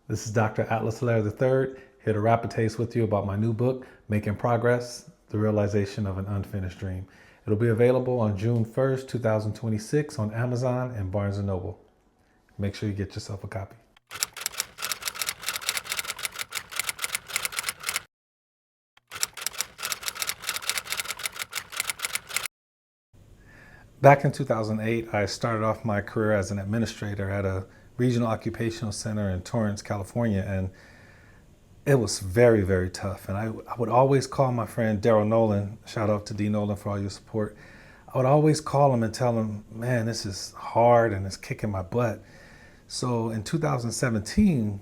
This is Dr. Atlas Helaire III, here to rap a taste with you about my new book, Making Progress, The Realization of an Unfinished Dream. It'll be available on June 1st, 2026 on Amazon and Barnes & Noble. Make sure you get yourself a copy. Back in 2008, I started off my career as an administrator at a regional occupational center in Torrance, California, and it was very, very tough. And I would always call my friend Daryl Nolan, shout out to D Nolan for all your support. I would always call him and tell him, man, this is hard and it's kicking my butt. So in 2017,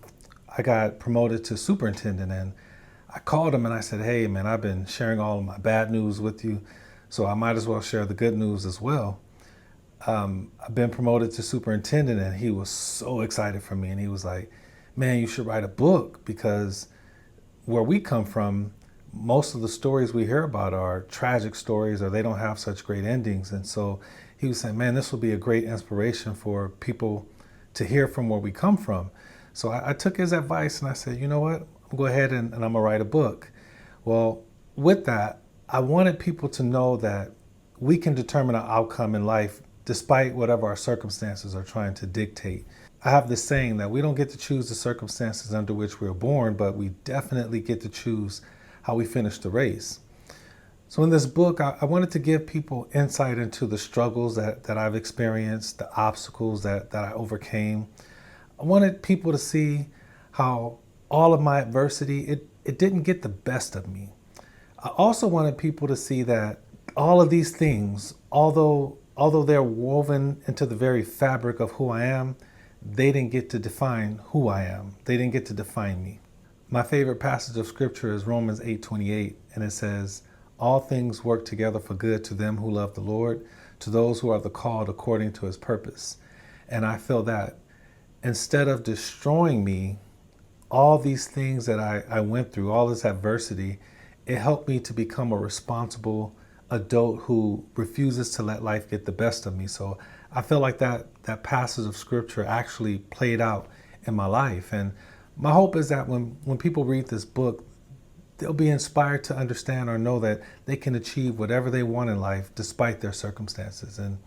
I got promoted to superintendent, and I called him and I said, hey man, I've been sharing all of my bad news with you, so I might as well share the good news as well. I've been promoted to superintendent, and he was so excited for me, and he was like, man, you should write a book, because where we come from, most of the stories we hear about are tragic stories, or they don't have such great endings. And so he was saying, man, this will be a great inspiration for people to hear from where we come from. So I took his advice and I said, you know what, I'll go ahead and I'm gonna write a book. Well, with that, I wanted people to know that we can determine our outcome in life despite whatever our circumstances are trying to dictate. I have this saying that we don't get to choose the circumstances under which we are born, but we definitely get to choose how we finish the race. So in this book, I wanted to give people insight into the struggles that I've experienced, the obstacles that I overcame. I wanted people to see how all of my adversity, it didn't get the best of me. I also wanted people to see that all of these things, although they're woven into the very fabric of who I am, they didn't get to define who I am. They didn't get to define me. My favorite passage of scripture is Romans 8:28, and it says, all things work together for good to them who love the Lord, to those who are the called according to his purpose. And I feel that instead of destroying me, all these things that I went through, all this adversity, it helped me to become a responsible adult who refuses to let life get the best of me. So I feel like that passage of scripture actually played out in my life. And my hope is that when people read this book, they'll be inspired to understand or know that they can achieve whatever they want in life despite their circumstances. And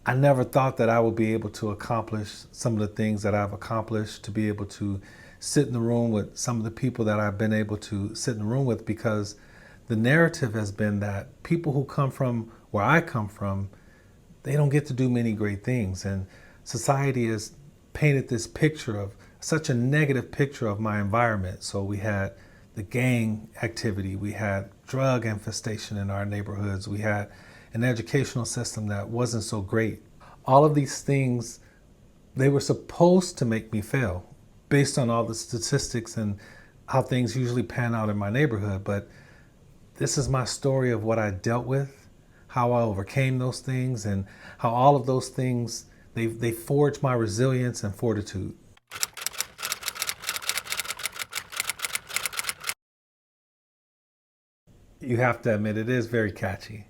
I never thought that I would be able to accomplish some of the things that I've accomplished, to be able to sit in the room with some of the people that I've been able to sit in the room with, because the narrative has been that people who come from where I come from, they don't get to do many great things. And society has painted this picture of such a negative picture of my environment. So we had the gang activity, we had drug infestation in our neighborhoods, we had an educational system that wasn't so great. All of these things, they were supposed to make me fail based on all the statistics and how things usually pan out in my neighborhood. But this is my story of what I dealt with, how I overcame those things, and how all of those things, they forged my resilience and fortitude. You have to admit, it is very catchy.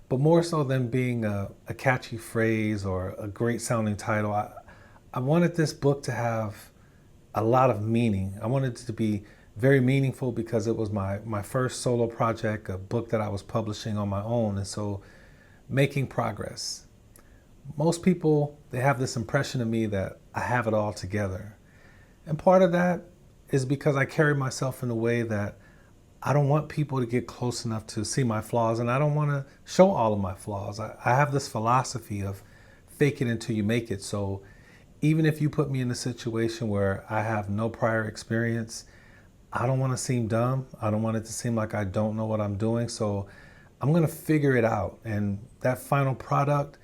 But more so than being a catchy phrase or a great sounding title, I wanted this book to have a lot of meaning. I wanted it to be very meaningful because it was my first solo project, a book that I was publishing on my own. And so making progress. Most people, they have this impression of me that I have it all together. And part of that is because I carry myself in a way that I don't want people to get close enough to see my flaws, and I don't want to show all of my flaws. I have this philosophy of fake it until you make it. So even if you put me in a situation where I have no prior experience, I don't want to seem dumb. I don't want it to seem like I don't know what I'm doing. So I'm going to figure it out. And that final product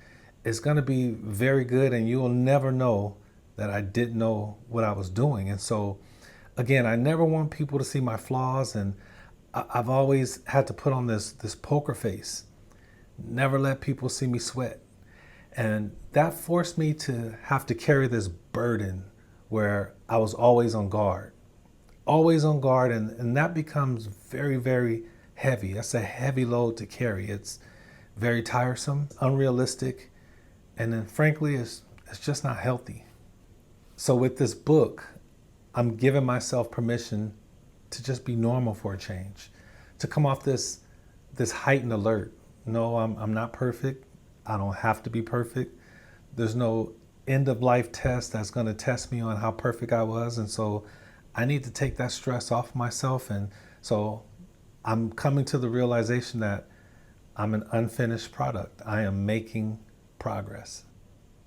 is going to be very good, and you'll never know that I didn't know what I was doing. And so, again, I never want people to see my flaws, and I've always had to put on this poker face, never let people see me sweat. And that forced me to have to carry this burden where I was always on guard. Always on guard, and that becomes very, very heavy. That's a heavy load to carry. It's very tiresome, unrealistic, and then frankly, it's just not healthy. So with this book, I'm giving myself permission to just be normal for a change, to come off this heightened alert. No, I'm not perfect. I don't have to be perfect. There's no end of life test that's going to test me on how perfect I was. And so I need to take that stress off myself. And so I'm coming to the realization that I'm an unfinished product. I am making progress.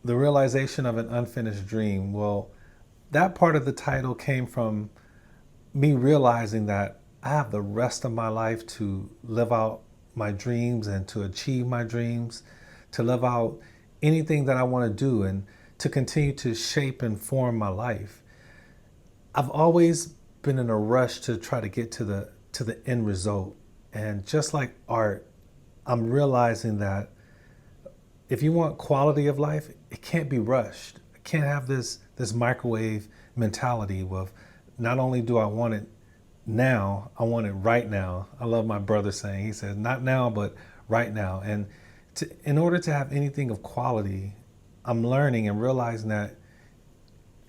The realization of an unfinished dream, well, that part of the title came from me realizing that I have the rest of my life to live out my dreams and to achieve my dreams, to live out anything that I want to do and to continue to shape and form my life. I've always been in a rush to try to get to the end result. And just like art, I'm realizing that if you want quality of life, it can't be rushed. I can't have this microwave mentality of not only do I want it now, I want it right now. I love my brother saying, he says, not now, but right now. And in order to have anything of quality, I'm learning and realizing that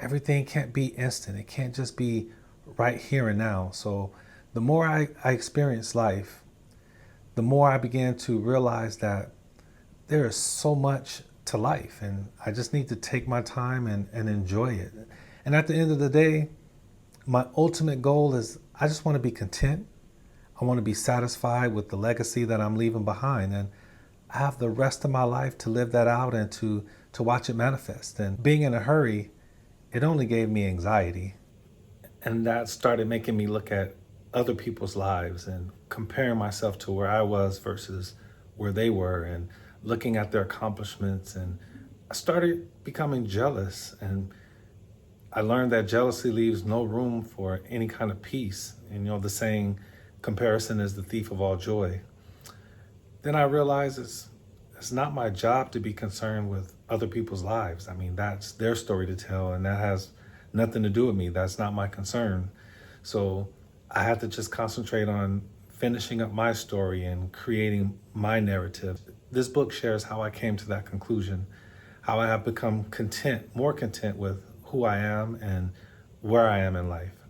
everything can't be instant. It can't just be right here and now. So the more I experience life, the more I began to realize that there is so much to life and I just need to take my time and enjoy it. And at the end of the day, my ultimate goal is I just want to be content. I want to be satisfied with the legacy that I'm leaving behind. And I have the rest of my life to live that out and to watch it manifest. And being in a hurry, it only gave me anxiety. And that started making me look at other people's lives and comparing myself to where I was versus where they were and looking at their accomplishments. And I started becoming jealous. And I learned that jealousy leaves no room for any kind of peace. And the saying, comparison is the thief of all joy. Then I realized it's not my job to be concerned with other people's lives. I mean, that's their story to tell, and that has nothing to do with me. That's not my concern. So I had to just concentrate on finishing up my story and creating my narrative. This book shares how I came to that conclusion, how I have become content, more content with who I am and where I am in life.